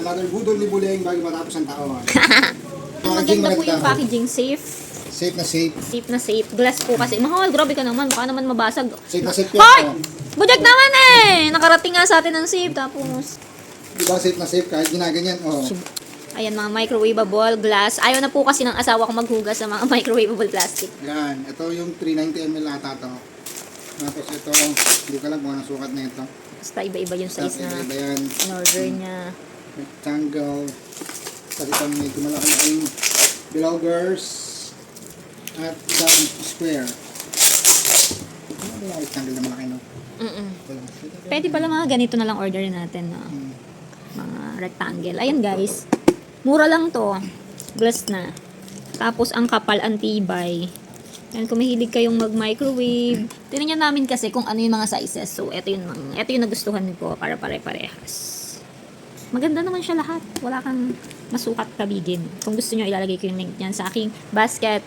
Another budol ni Buleng bago matapos ang taon. Maganda po yung packaging. Safe. Safe na safe. Safe na safe. Glass po kasi. Mahal, grabe ka naman. Baka naman mabasag. Safe na safe yun. Hoy! Bujag naman eh! Nakarating nga sa atin ng safe. Tapos, Diba safe na safe kahit ginaganyan? Oh. ayan, mga microwavable glass. Ayaw na po kasi ng asawa ko maghugas sa mga microwavable plastic. Yan. Ito yung 390 ml ata to. Tapos ito, hindi ko alam kung anong sukat na ito. Basta iba-iba yung size na Iba yan. in-order niya. Rectangle. Tapos ito medyo malaki-laking bloggers. At isang square. Ano yung rectangle na malaki, no? Pwede pala mga ganito na lang order natin. No? Mga rectangle. Ayan guys. Mura lang to. Glass na. Tapos ang kapal, ang tibay. Yan, kung mahilig kayong mag-microwave. Tinignan namin kasi kung ano yung mga sizes. So, ito yung nagustuhan ko para pare-parehas. Maganda naman siya lahat. Wala kang masukat kabigin. Kung gusto nyo, ilalagay ko yung link niyan sa aking basket.